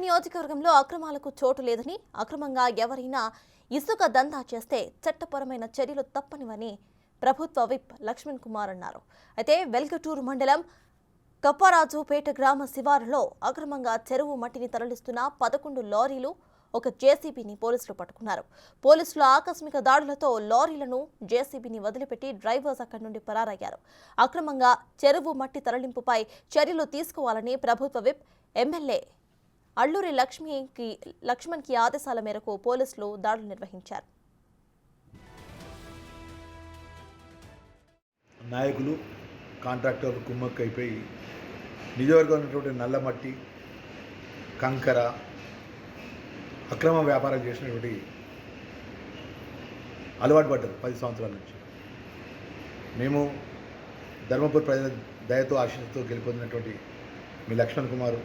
నియోజకవర్గంలో అక్రమాలకు చోటు లేదని, అక్రమంగా ఎవరైనా ఇసుక దందా చేస్తే చట్టపరమైన చర్యలు తప్పనివని ప్రభుత్వ విప్ లక్ష్మణ్ కుమార్ అన్నారు. అయితే వెల్గటూరు మండలం కప్పరాజుపేట గ్రామ శివారులో అక్రమంగా చెరువు మట్టిని తరలిస్తున్న 11 లారీలు, ఒక జేసీబీని పోలీసులు పట్టుకున్నారు. పోలీసుల ఆకస్మిక దాడులతో లారీలను, జేసీబీని వదిలిపెట్టి డ్రైవర్స్ అక్కడి నుండి పరారయ్యారు. అక్రమంగా చెరువు మట్టి తరలింపుపై చర్యలు తీసుకోవాలని ప్రభుత్వ విప్ ఎమ్మెల్యే అల్లూరి లక్ష్మణ్కి ఆదేశాల మేరకు పోలీసులు దాడులు నిర్వహించారు. నాయకులు కాంట్రాక్టర్లు కుమ్మక్కైపోయి నియోజకవర్గంలో ఉన్నటువంటి నల్లమట్టి, కంకర అక్రమ వ్యాపారం చేసినటువంటి అలవాటు పడ్డారు 10 సంవత్సరాల నుంచి. మేము ధర్మపురి ప్రజల దయతో ఆశీస్సుతో గెలుపొందినటువంటి మీ లక్ష్మణ్ కుమార్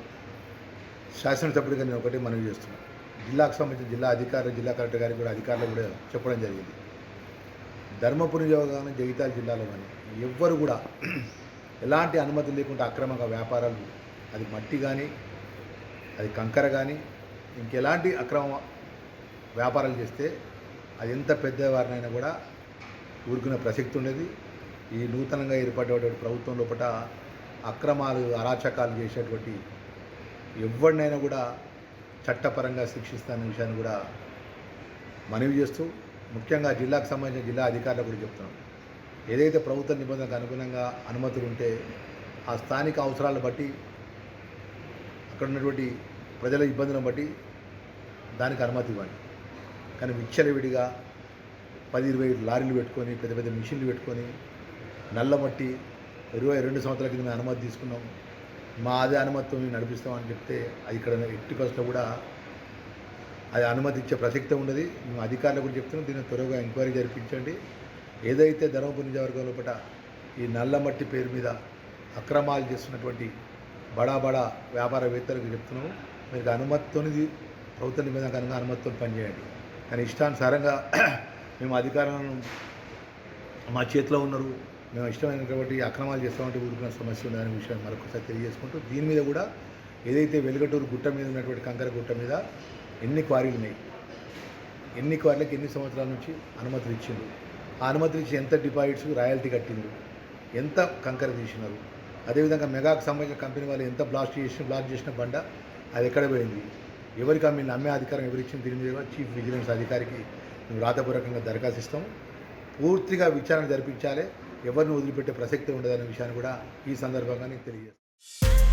శాసనసభ్యుడిగా నేను ఒకటి మనవి చేస్తున్నాను. జిల్లాకు సంబంధించిన జిల్లా అధికారులు, జిల్లా కలెక్టర్ గారికి కూడా అధికారులు కూడా చెప్పడం జరిగింది. ధర్మపురి కానీ జగిత్యాల జిల్లాలో కానీ ఎవ్వరు కూడా ఎలాంటి అనుమతి లేకుండా అక్రమంగా వ్యాపారాలు, అది మట్టి కానీ, అది కంకర కానీ, ఇంకెలాంటి అక్రమ వ్యాపారాలు చేస్తే అది ఎంత పెద్దవారినైనా కూడా ఊరుకునే ప్రసక్తి ఉండేది. ఈ నూతనంగా ఏర్పడేటువంటి ప్రభుత్వం లోపల అక్రమాలు, అరాచకాలు చేసేటువంటి ఎవరినైనా కూడా చట్టపరంగా శిక్షిస్తాననే విషయాన్ని కూడా మనవి చేస్తూ, ముఖ్యంగా జిల్లాకు సంబంధించిన జిల్లా అధికారులకు కూడా చెప్తున్నాం. ఏదైతే ప్రభుత్వ నిబంధనలకు అనుగుణంగా అనుమతులు ఉంటే ఆ స్థానిక అవసరాలను బట్టి, అక్కడ ఉన్నటువంటి ప్రజల ఇబ్బందులను బట్టి దానికి అనుమతి ఇవ్వండి. కానీ విచ్చలవిడిగా 10-20 లారీలు పెట్టుకొని, పెద్ద పెద్ద మిషన్లు పెట్టుకొని, నల్లమట్టి 22 సంవత్సరాల కింద మేము అనుమతి తీసుకున్నాం, మా అదే అనుమతితో మేము నడిపిస్తామని చెప్తే అది ఇక్కడ ఎట్టి పరిస్థితుల్లో కూడా అది అనుమతి ఇచ్చే ప్రసక్తే ఉండదు. మేము అధికారులు కూడా చెప్తున్నాం, దీన్ని త్వరగా ఎంక్వైరీ జరిపించండి. ఏదైతే ధర్మపురి నియోజకవర్గం లోపల ఈ నల్లమట్టి పేరు మీద అక్రమాలు చేస్తున్నటువంటి బడా వ్యాపారవేత్తలకు చెప్తున్నాము, మీరు అనుమతితోనిది ప్రభుత్వ నిబంధన కనుక అనుమతితో పనిచేయండి. కానీ ఇష్టానుసారంగా మేము అధికారులను మా చేతిలో ఉన్నారు, మేము ఇష్టమైనటువంటి అక్రమాలు చేస్తామంటే ఊరుకున్న సమస్య ఉందనే విషయాన్ని మరొకసారి తెలియజేసుకుంటూ, దీని మీద కూడా ఏదైతే వెలుగటూరు గుట్ట మీద ఉన్నటువంటి కంకర గుట్ట మీద ఎన్ని క్వారీలు ఉన్నాయి, ఎన్ని క్వారీలకు ఎన్ని సంవత్సరాల నుంచి అనుమతులు ఇచ్చిండ్రు, ఆ అనుమతులు ఇచ్చి ఎంత డిపాజిట్స్ రాయల్టీ కట్టిండ్రు, ఎంత కంకర తీసినారు, అదేవిధంగా మెగాకు సంబంధించిన కంపెనీ వాళ్ళు ఎంత బ్లాక్ చేసిన బండ అది ఎక్కడ పోయింది, ఎవరికి అమ్మే అధికారం ఎవరిచ్చింది, దీని మీద చీఫ్ విజిలెన్స్ అధికారికి మేము రాతపూర్వకంగా దరఖాస్తు ఇస్తాము. పూర్తిగా విచారణ జరిపించాలి, ఎవరిని వదిలిపెట్టే ప్రసక్తి ఉండదనే విషయాన్ని కూడా ఈ సందర్భంగా నేను తెలియజేస్తాను.